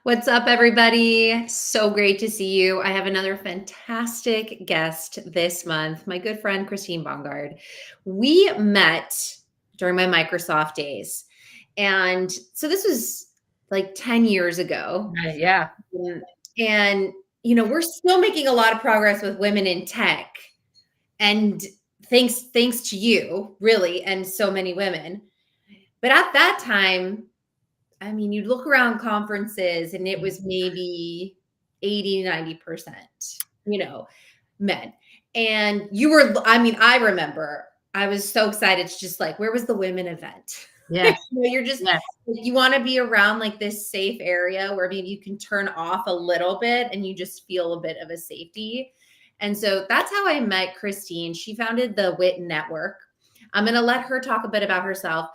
What's up, everybody? So great to see you. I have another fantastic guest this month, my good friend, Christine Bongard. We met during my Microsoft days. And so this was like 10 years ago. Yeah. And, we're still making a lot of progress with women in tech. And thanks to you, really, and so many women. But at that time, you'd look around conferences and it was maybe 80, 90%, men. And I remember I was so excited. It's just like, where was the women event? Yes. You're just, Yes. you want to be around like this safe area where maybe you can turn off a little bit and you just feel a bit of a safety. And so that's how I met Christine. She founded the WITNetwork. I'm going to let her talk a bit about herself.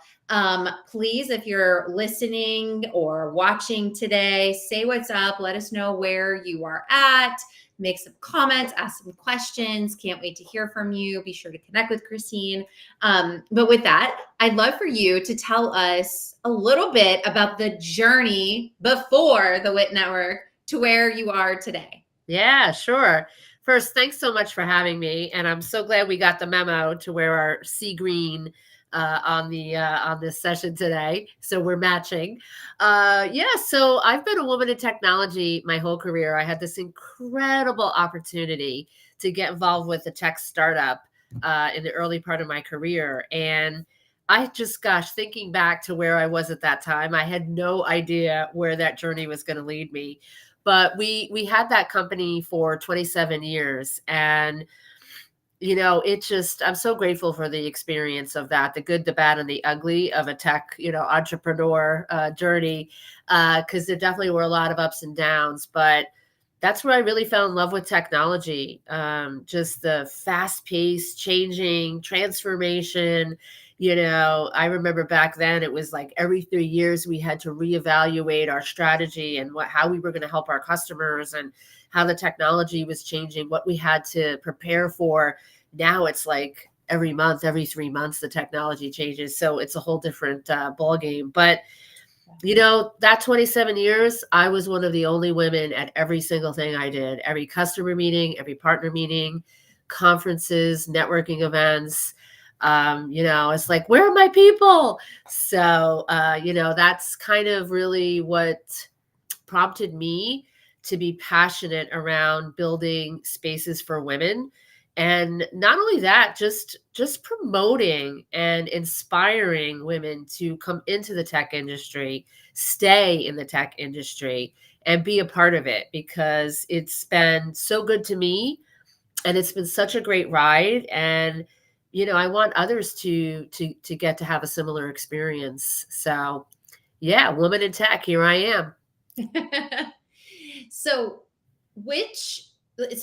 Please, if you're listening or watching today, say what's up. Let us know where you are at. Make some comments, ask some questions. Can't wait to hear from you. Be sure to connect with Christine. But with that, I'd love for you to tell us a little bit about the journey before the WITNetwork to where you are today. Yeah, sure. First, thanks so much for having me, and I'm so glad we got the memo to wear our sea green on this session today. So we're matching. So I've been a woman in technology my whole career. I had this incredible opportunity to get involved with a tech startup in the early part of my career, and I just, gosh, thinking back to where I was at that time, I had no idea where that journey was going to lead me. But we had that company for 27 years, and I'm so grateful for the experience of that, the good, the bad, and the ugly of a tech, entrepreneur journey, because there definitely were a lot of ups and downs. But that's where I really fell in love with technology, just the fast-paced, changing transformation. I remember back then it was like every 3 years we had to reevaluate our strategy and how we were going to help our customers and how the technology was changing, what we had to prepare for. Now it's like every month, every 3 months, the technology changes. So it's a whole different ball game. But that 27 years, I was one of the only women at every single thing I did, every customer meeting, every partner meeting, conferences, networking events. It's like, where are my people? So, that's kind of really what prompted me to be passionate around building spaces for women. And not only that, just promoting and inspiring women to come into the tech industry, stay in the tech industry, and be a part of it, because it's been so good to me and it's been such a great ride. And I want others to get to have a similar experience. So yeah, woman in tech, here I am. So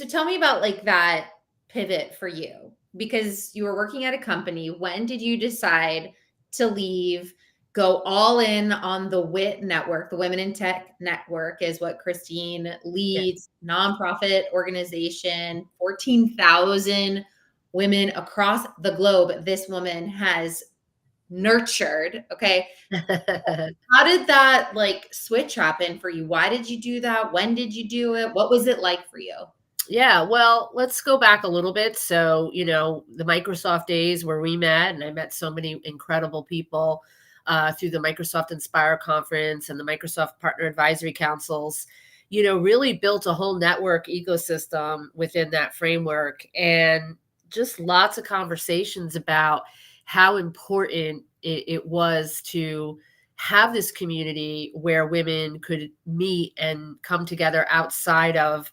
tell me about like that pivot for you, because you were working at a company. When did you decide to leave, go all in on the WITNetwork? The Women in Tech Network is what Christine Yeah. leads, nonprofit organization, 14,000 women across the globe. This woman has nurtured. Okay. How did that like switch happen for you? Why did you do that? When did you do it? What was it like for you? Yeah, well, let's go back a little bit. So, the Microsoft days where we met, and I met so many incredible people through the Microsoft Inspire conference and the Microsoft Partner Advisory Councils, really built a whole network ecosystem within that framework, and just lots of conversations about how important it was to have this community where women could meet and come together outside of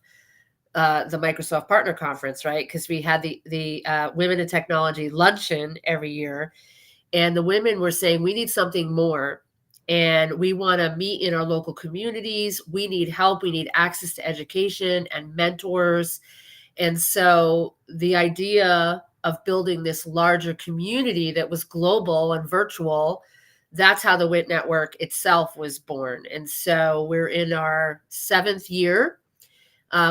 the Microsoft Partner Conference, right? Because we had the Women in Technology luncheon every year, and the women were saying we need something more, and we want to meet in our local communities. We need help. We need access to education and mentors, and so the idea of building this larger community that was global and virtual. That's how the WITNetwork itself was born. And so we're in our 7th year,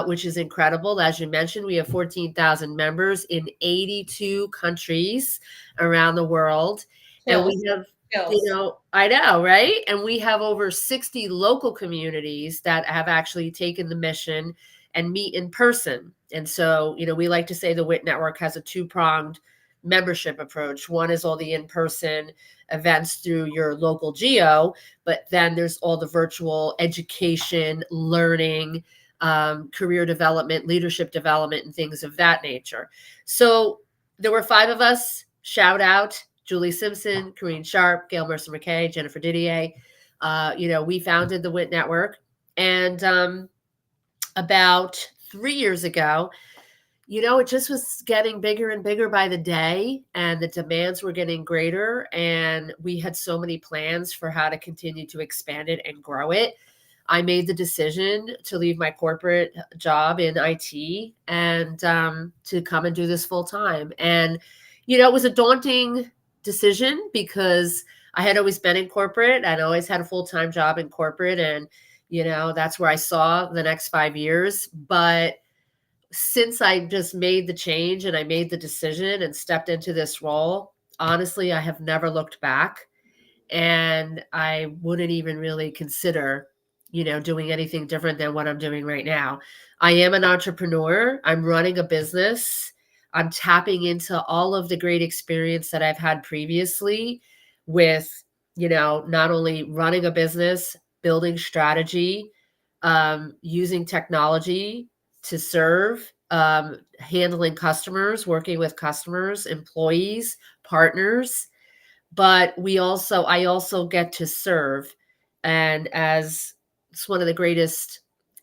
which is incredible. As you mentioned, we have 14,000 members in 82 countries around the world. And we have Skills. I know, right? And we have over 60 local communities that have actually taken the mission and meet in person. And so, we like to say the WIT network has a two-pronged membership approach. One is all the in-person events through your local geo, but then there's all the virtual education, learning, career development, leadership development, and things of that nature. So there were 5 of us. Shout out Julie Simpson, Corinne Sharp, Gail Mercer McKay, Jennifer Didier. We founded the WIT Network. And about 3 years ago, it just was getting bigger and bigger by the day, and the demands were getting greater. And we had so many plans for how to continue to expand it and grow it. I made the decision to leave my corporate job in IT and to come and do this full time. And, it was a daunting decision because I had always been in corporate. I'd always had a full-time job in corporate. And, that's where I saw the next 5 years. But since I just made the change and I made the decision and stepped into this role, honestly, I have never looked back. And I wouldn't even really consider, doing anything different than what I'm doing right now. I am an entrepreneur. I'm running a business. I'm tapping into all of the great experience that I've had previously with, not only running a business, building strategy, using technology to serve, handling customers, working with customers, employees, partners. But I also get to serve. And as it's one of the greatest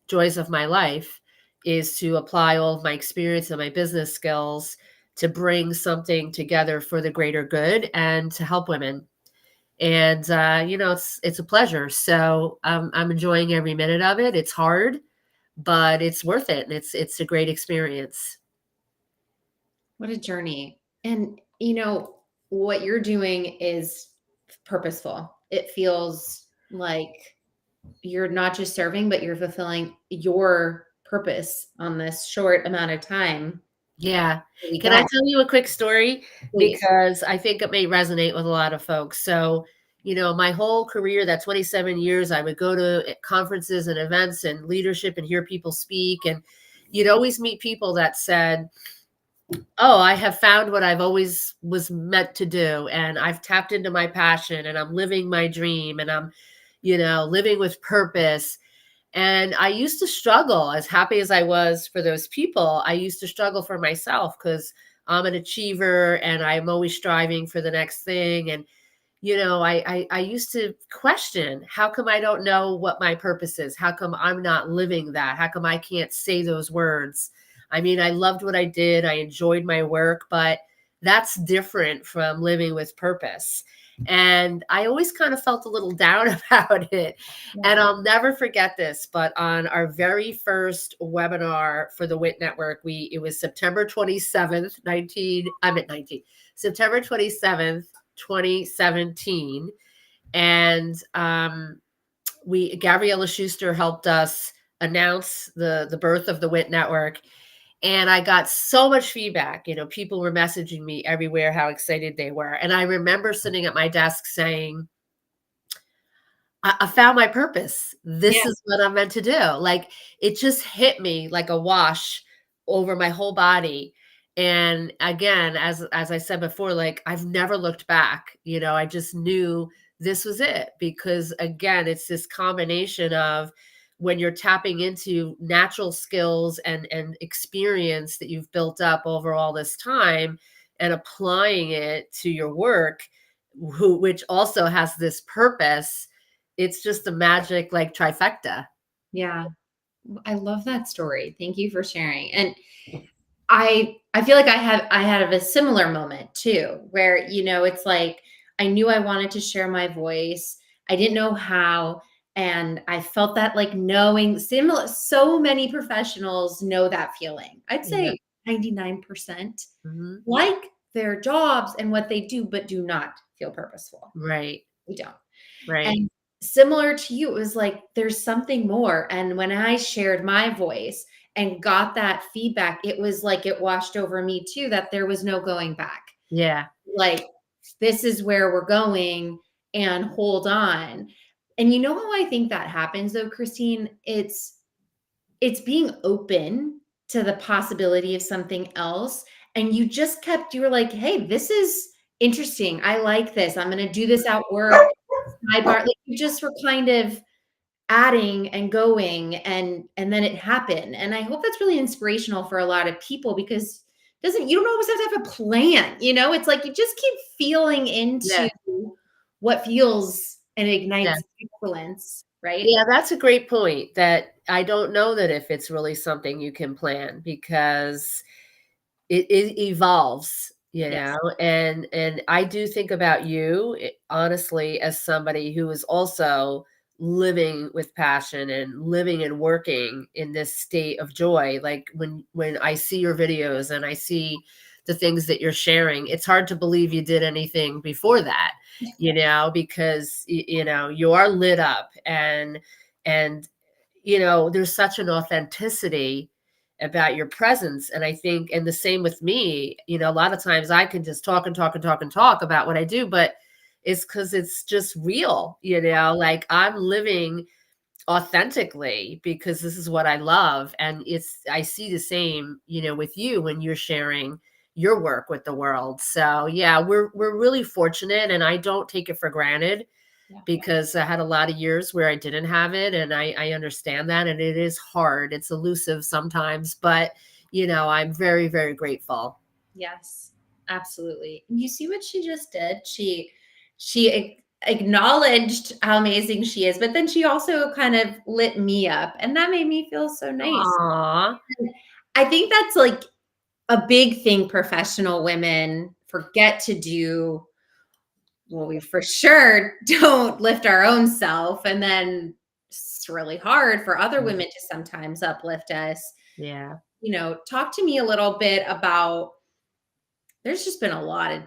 joys of my life is to apply all of my experience and my business skills to bring something together for the greater good and to help women. And it's a pleasure. So I'm enjoying every minute of it. It's hard, but it's worth it, and it's a great experience. What a journey. And what you're doing is purposeful. It feels like you're not just serving, but you're fulfilling your purpose on this short amount of time. Yeah. Really Can I got. tell you a quick story? Please. Because I think it may resonate with a lot of folks. So, my whole career, that 27 years, I would go to conferences and events and leadership and hear people speak. And you'd always meet people that said, "Oh, I have found what I've always was meant to do. And I've tapped into my passion and I'm living my dream and I'm, living with purpose." And I used to struggle, as happy as I was for those people. I used to struggle for myself because I'm an achiever and I'm always striving for the next thing. And, I used to question, how come I don't know what my purpose is? How come I'm not living that? How come I can't say those words? I mean, I loved what I did. I enjoyed my work, but that's different from living with purpose. And I always kind of felt a little down about it. And I'll never forget this, but on our very first webinar for the WIT Network, it was September 27th, September 27th, 2017. And Gabriella Schuster helped us announce the birth of the WIT Network. And I got so much feedback. People were messaging me everywhere how excited they were. And I remember sitting at my desk saying, I found my purpose. This is what I'm meant to do. Like, it just hit me like a wash over my whole body. And again, as I said before, like, I've never looked back. I just knew this was it, because again, it's this combination of when you're tapping into natural skills and experience that you've built up over all this time and applying it to your work, which also has this purpose. It's just a magic, like, trifecta. Yeah. I love that story. Thank you for sharing. And I feel like I had a similar moment too, where, it's like, I knew I wanted to share my voice. I didn't know how. And I felt that, like, knowing similar, so many professionals know that feeling. I'd Yeah. say 99% Mhm. like their jobs and what they do, but do not feel purposeful. Right. We don't. Right. And similar to you, it was like, there's something more. And when I shared my voice and got that feedback, it was like it washed over me too, that there was no going back. Yeah. Like, this is where we're going. and hold on. And you know how I think that happens though, Christine? It's being open to the possibility of something else. And you were like, hey, this is interesting. I like this. I'm going to do this at work. Sidebar. Like you just were kind of adding and going and then it happened. And I hope that's really inspirational for a lot of people because you don't always have to have a plan, it's like you just keep feeling into Yeah. what feels and Yeah. ignites excellence, right? Yeah, that's a great point, that I don't know that if it's really something you can plan, because it evolves, Yes. and I do think about you, honestly, as somebody who is also living with passion and living and working in this state of joy. Like when I see your videos and I see the things that you're sharing, it's hard to believe you did anything before that, because you are lit up, and there's such an authenticity about your presence. And I think, and the same with me, a lot of times I can just talk and talk and talk and talk about what I do, but it's because it's just real, like I'm living authentically because this is what I love. And I see the same, with you when you're sharing your work with the world. So yeah, we're really fortunate, and I don't take it for granted, Yeah. because I had a lot of years where I didn't have it, and I understand that, and it is hard. It's elusive sometimes, but I'm very, very grateful. Yes, absolutely. You see what she just did? She acknowledged how amazing she is, but then she also kind of lit me up, and that made me feel so nice. Aw. And I think that's like a big thing professional women forget to do. Well, we for sure don't lift our own self, and then it's really hard for other women to sometimes uplift us. Yeah. Talk to me a little bit about there's just been a lot of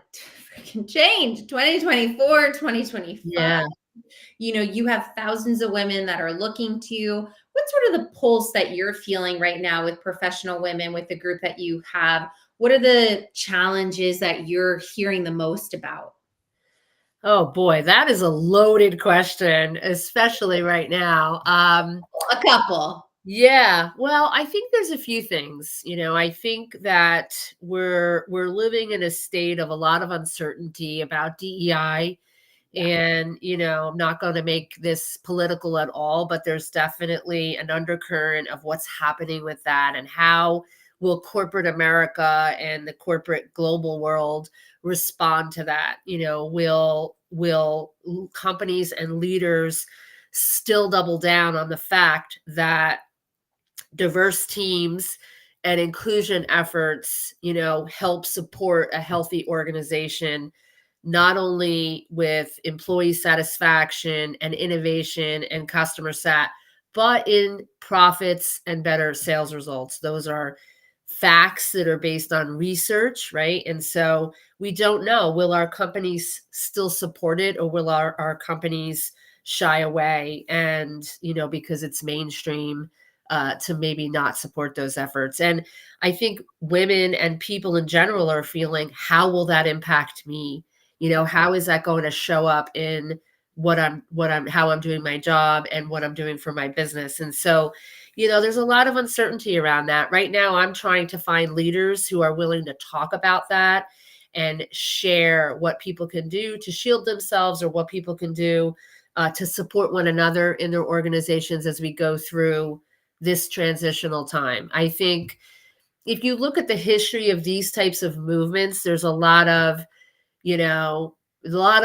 freaking change 2024, 2025. Yeah. You have thousands of women that are looking to you. What's sort of the pulse that you're feeling right now with professional women, with the group that you have? What are the challenges that you're hearing the most about? Oh boy, that is a loaded question, especially right now. A couple. Yeah, well, I think there's a few things. I think that we're living in a state of a lot of uncertainty about DEI. Yeah. And, I'm not going to make this political at all, but there's definitely an undercurrent of what's happening with that, and how will corporate America and the corporate global world respond to that? Will companies and leaders still double down on the fact that diverse teams and inclusion efforts, help support a healthy organization, not only with employee satisfaction and innovation and customer sat, but in profits and better sales results. Those are facts that are based on research, right? And so we don't know, will our companies still support it, or will our companies shy away, and because it's mainstream, to maybe not support those efforts. And I think women and people in general are feeling, how will that impact me? How is that going to show up in how I'm doing my job and what I'm doing for my business? And so, there's a lot of uncertainty around that. Right now, I'm trying to find leaders who are willing to talk about that and share what people can do to shield themselves, or what people can do to support one another in their organizations as we go through this transitional time. I think if you look at the history of these types of movements, there's a lot of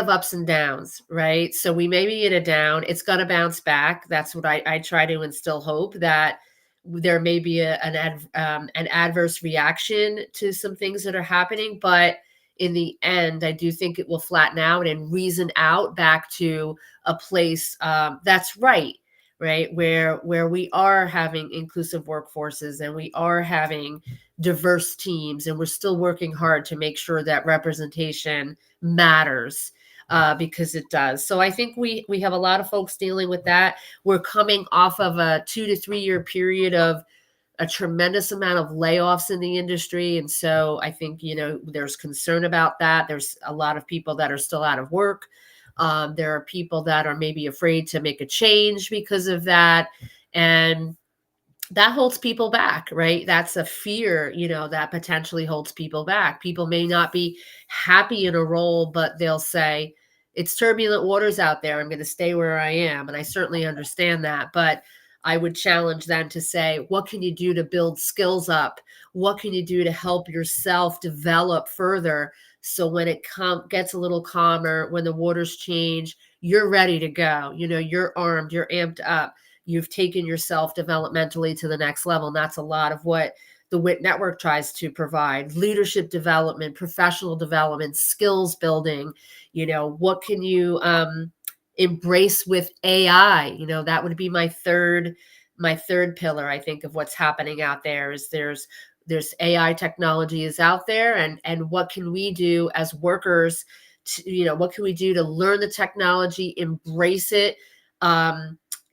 ups and downs, right? So we may be in a down, it's going to bounce back. That's what I try to instill hope, that there may be an adverse reaction to some things that are happening, but in the end, I do think it will flatten out and reason out back to a place that's right, where we are having inclusive workforces, and we are having diverse teams, and we're still working hard to make sure that representation matters, because it does. So I think we have a lot of folks dealing with that. We're coming off of a 2 to 3 year period of a tremendous amount of layoffs in the industry. And so I think, there's concern about that. There's a lot of people that are still out of work. There are people that are maybe afraid to make a change because of that. And that holds people back, right? That's a fear, that potentially holds people back. People may not be happy in a role, but they'll say, it's turbulent waters out there. I'm going to stay where I am. And I certainly understand that. But I would challenge them to say, what can you do to build skills up? What can you do to help yourself develop further? So when it gets a little calmer, when the waters change, you're ready to go. You're armed, you're amped up, you've taken yourself developmentally to the next level. And that's a lot of what the WIT network tries to provide: leadership development, professional development, skills building. What can you embrace with AI? That would be my third pillar, I think, of what's happening out there. Is there's AI technology is out there, and what can we do as workers what can we do to learn the technology, embrace it,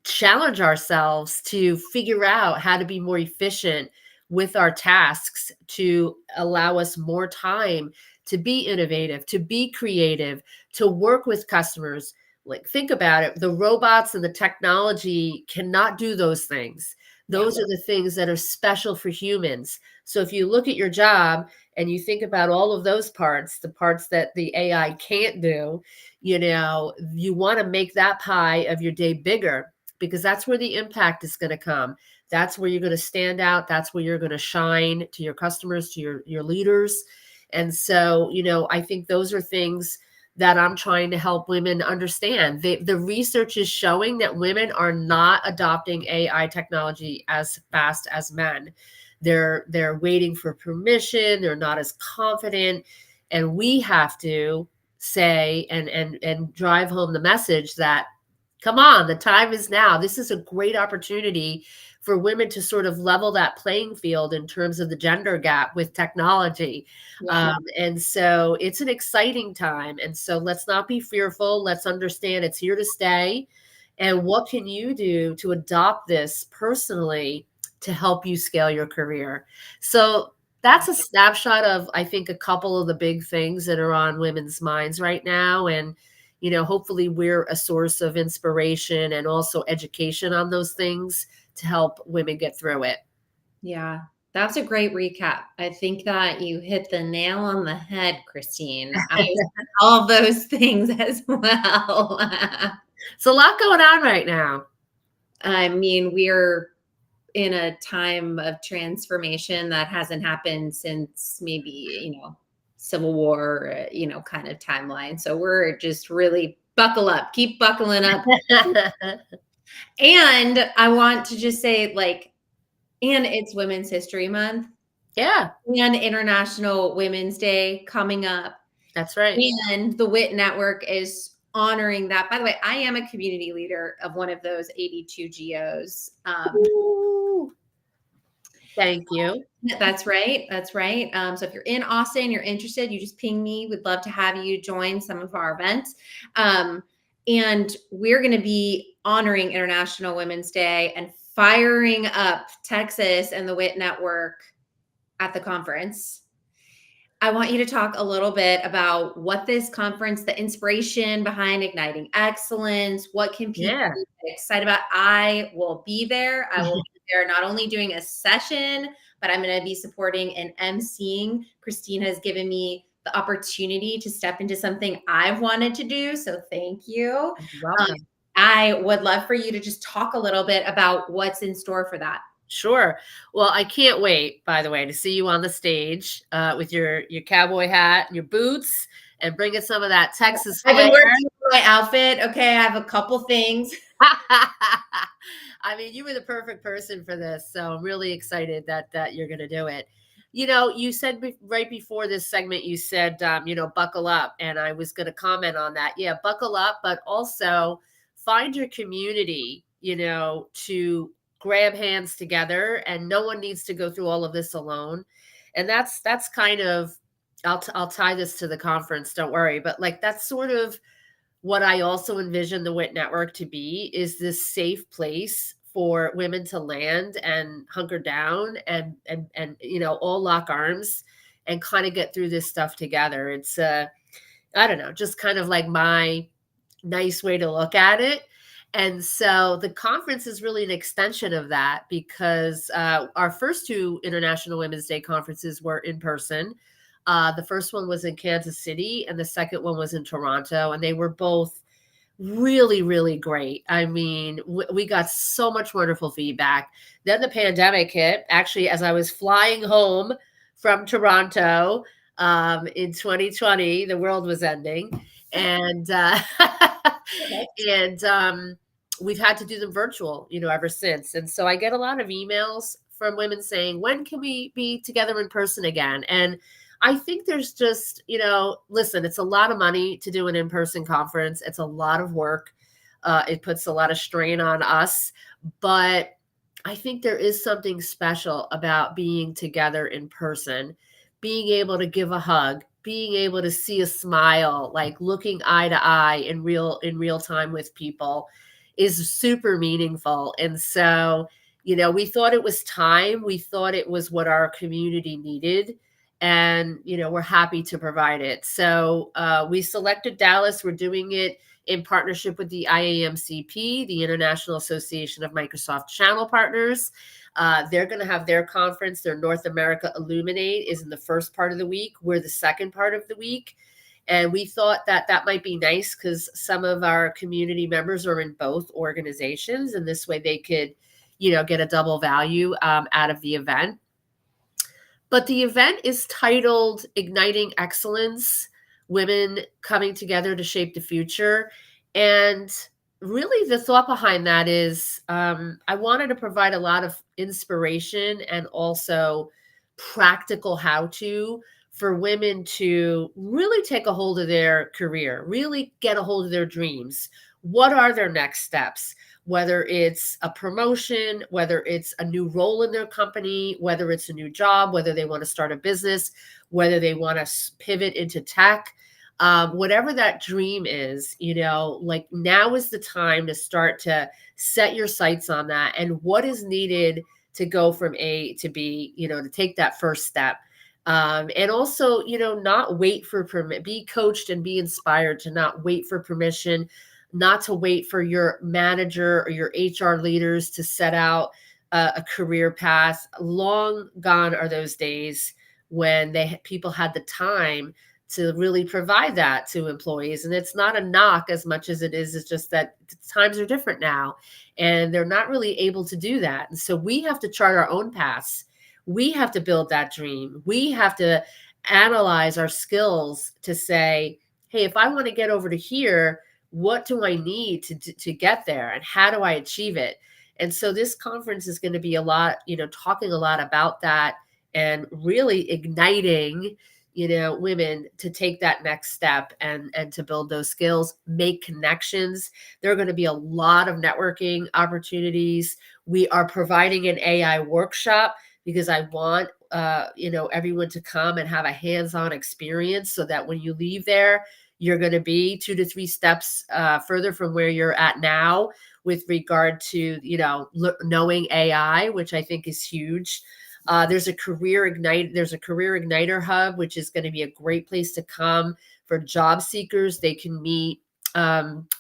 challenge ourselves to figure out how to be more efficient with our tasks, to allow us more time to be innovative, to be creative, to work with customers. Like, think about it. The robots and the technology cannot do those things. Those are the things that are special for humans. So if you look at your job and you think about all of those parts, the parts that the AI can't do, you want to make that pie of your day bigger, because that's where the impact is going to come. That's where you're going to stand out. That's where you're going to shine to your customers, to your leaders. And so, I think those are things that I'm trying to help women understand. The research is showing that women are not adopting AI technology as fast as men. They're waiting for permission. They're not as confident. And we have to say and drive home the message that, come on, the time is now. This is a great opportunity for women to sort of level that playing field in terms of the gender gap with technology. And so it's an exciting time. And so let's not be fearful. Let's understand it's here to stay. And what can you do to adopt this personally to help you scale your career? So that's a snapshot of, I think, a couple of the big things that are on women's minds right now. And hopefully we're a source of inspiration and also education on those things to help women get through it. Yeah, that's a great recap. I think that you hit the nail on the head, Christine. I said all those things as well. It's a lot going on right now. I mean, we're in a time of transformation that hasn't happened since maybe, Civil War, kind of timeline. So we're just really buckle up, keep buckling up. And I want to just say, and it's Women's History Month. Yeah. And International Women's Day coming up. That's right. And the WIT Network is honoring that. By the way, I am a community leader of one of those 82 GOs. Thank you. That's right. That's right. So if you're in Austin, you're interested, you just ping me. We'd love to have you join some of our events. And we're going to be honoring International Women's Day and firing up Texas and the WIT Network at the conference. I want you to talk a little bit about what this conference, the inspiration behind Igniting Excellence, what can people be excited about? I will be there. I will be there not only doing a session, but I'm going to be supporting and emceeing. Christine has given me the opportunity to step into something I've wanted to do. So thank you. I would love for you to just talk a little bit about what's in store for that. Sure. Well, I can't wait, by the way, to see you on the stage with your cowboy hat and your boots, and bringing some of that Texas flair. I've been working on my outfit. Okay, I have a couple things. I mean, you were the perfect person for this, so I'm really excited that you're going to do it. You said right before this segment, you said, buckle up, and I was going to comment on that. Yeah, buckle up, but also find your community, to grab hands together, and no one needs to go through all of this alone. And that's kind of, I'll tie this to the conference, don't worry, but that's sort of what I also envision the WIT Network to be, is this safe place for women to land and hunker down and all lock arms and kind of get through this stuff together. It's I don't know, just kind of like my nice way to look at it. And so the conference is really an extension of that, because our first two International Women's Day conferences were in person. The first one was in Kansas City, and the second one was in Toronto, and they were both really, really great. I mean, we got so much wonderful feedback. Then the pandemic hit, actually, as I was flying home from Toronto in 2020, the world was ending. And and we've had to do them virtual, ever since. And so I get a lot of emails from women saying, when can we be together in person again? And I think there's just, listen, it's a lot of money to do an in-person conference. It's a lot of work. It puts a lot of strain on us, but I think there is something special about being together in person, being able to give a hug, being able to see a smile, like looking eye to eye in real time with people is super meaningful. And so, we thought it was time. We thought it was what our community needed. And, we're happy to provide it. So we selected Dallas. We're doing it in partnership with the IAMCP, the International Association of Microsoft Channel Partners. They're going to have their conference. Their North America Illuminate is in the first part of the week. We're the second part of the week. And we thought that that might be nice because some of our community members are in both organizations. And this way they could, get a double value out of the event. But the event is titled Igniting Excellence, Women Coming Together to Shape the Future. And really the thought behind that is I wanted to provide a lot of inspiration and also practical how-to for women to really take a hold of their career, really get a hold of their dreams. What are their next steps? Whether it's a promotion, whether it's a new role in their company, whether it's a new job, whether they want to start a business, whether they want to pivot into tech, whatever that dream is, like now is the time to start to set your sights on that and what is needed to go from A to B, to take that first step. And also, not wait for permit, be coached and be inspired to not wait for permission, not to wait for your manager or your HR leaders to set out a career path. Long gone are those days when people had the time to really provide that to employees. And it's not a knock as much as it's just that times are different now and they're not really able to do that. And so we have to chart our own paths. We have to build that dream. We have to analyze our skills to say, hey, if I want to get over to here, what do I need to get there and how do I achieve it? And so this conference is going to be a lot, talking a lot about that and really igniting, women to take that next step and to build those skills, make connections. There are going to be a lot of networking opportunities. We are providing an AI workshop because I want, everyone to come and have a hands-on experience so that when you leave there, you're going to be 2 to 3 steps further from where you're at now with regard to, knowing AI, which I think is huge. There's a career igniter hub, which is going to be a great place to come for job seekers. They can meet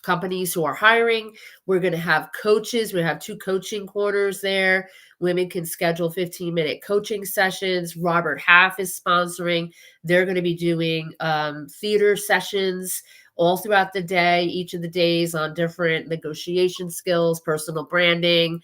companies who are hiring. We're going to have coaches. We have 2 coaching corners there. Women can schedule 15-minute coaching sessions. Robert Half is sponsoring. They're going to be doing theater sessions all throughout the day, each of the days on different negotiation skills, personal branding,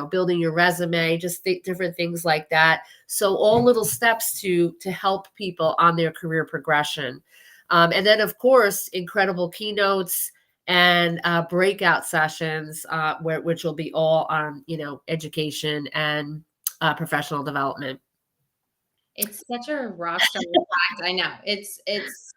building your resume, just different things like that. So all little steps to help people on their career progression. And then, of course, incredible keynotes and breakout sessions, which will be all on, education and professional development. It's such a rock star packed. I know it's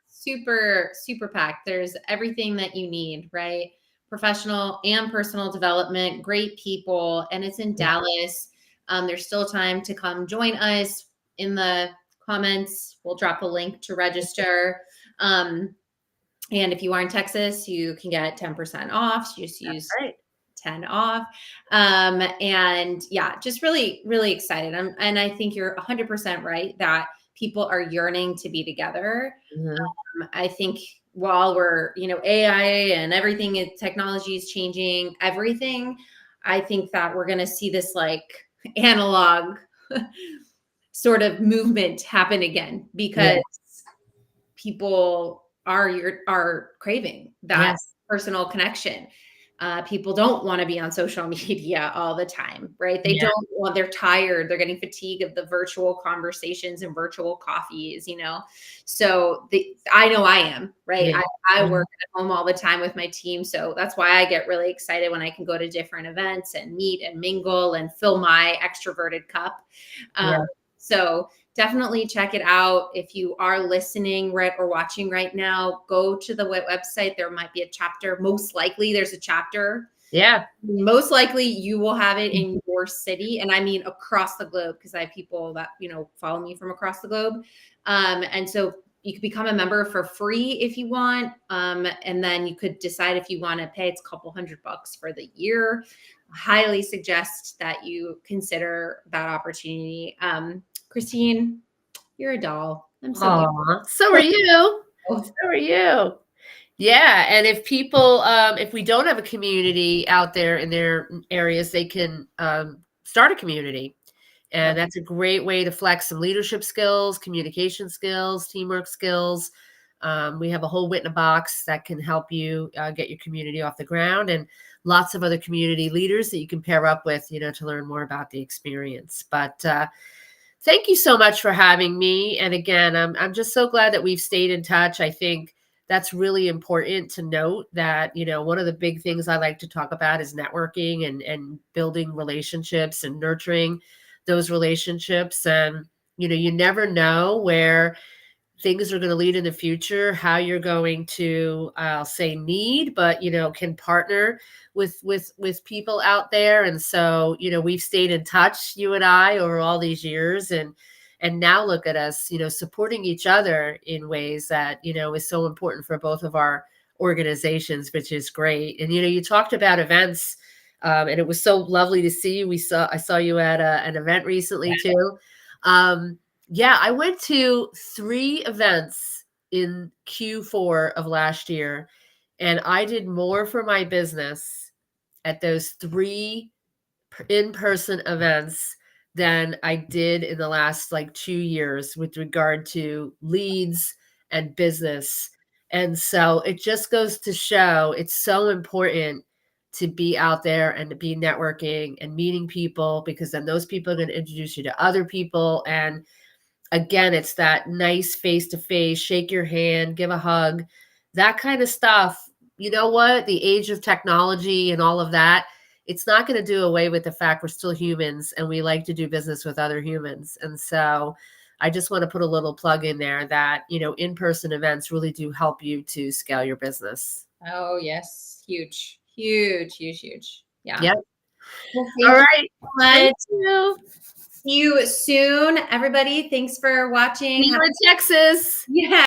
super, super packed. There's everything that you need, right? Professional and personal development, great people, and it's in Dallas. There's still time to come join us. In the comments, we'll drop a link to register. And if you are in Texas, you can get 10% off. Just use 10 off. And yeah, just really, really excited. And I think you're 100% right that people are yearning to be together. Mm-hmm. I think while we're, AI and everything, technology is changing everything. I think that we're going to see this like analog sort of movement happen again, Yeah. because people are craving that Yes. personal connection. People don't want to be on social media all the time, right? They Yeah. don't want, they're tired. They're getting fatigue of the virtual conversations and virtual coffees. So I know I am, right? Yeah. I Mhm. work at home all the time with my team. So that's why I get really excited when I can go to different events and meet and mingle and fill my extroverted cup. Yeah. So definitely check it out. If you are listening right or watching right now, go to the website. There might be a chapter. Most likely there's a chapter. Yeah. Most likely you will have it in your city. And I mean across the globe, because I have people that, follow me from across the globe. And so you could become a member for free if you want. And then you could decide if you want to pay. It's a couple $100 for the year. Highly suggest that you consider that opportunity. Christine, you're a doll. I'm so happy. Aw, so are you. So are you. Yeah, and if people, if we don't have a community out there in their areas, they can start a community. And that's a great way to flex some leadership skills, communication skills, teamwork skills. We have a whole Witna box that can help you get your community off the ground, and lots of other community leaders that you can pair up with, to learn more about the experience. But thank you so much for having me. And again, I'm just so glad that we've stayed in touch. I think that's really important to note that, one of the big things I like to talk about is networking and building relationships and nurturing those relationships. And, you never know where things are going to lead in the future, how you're going to, I'll say need, but, can partner with people out there. And so, we've stayed in touch, you and I, over all these years. And now look at us, supporting each other in ways that, is so important for both of our organizations, which is great. And, you talked about events, and it was so lovely to see you. I saw you at an event recently too. Yeah, I went to 3 events in Q4 of last year, and I did more for my business at those 3 in-person events than I did in the last, like, 2 years with regard to leads and business. And so it just goes to show it's so important to be out there and to be networking and meeting people, because then those people are gonna introduce you to other people. And again, it's that nice face to face, shake your hand, give a hug, that kind of stuff. You know what? The age of technology and all of that, it's not going to do away with the fact we're still humans and we like to do business with other humans. And so I just want to put a little plug in there that, in-person events really do help you to scale your business. Oh, yes. Huge, huge, huge, huge. Yeah. Yep. Well, All thank you right. so much. Thank you. See you soon, everybody. Thanks for See watching. you in Texas. Yeah.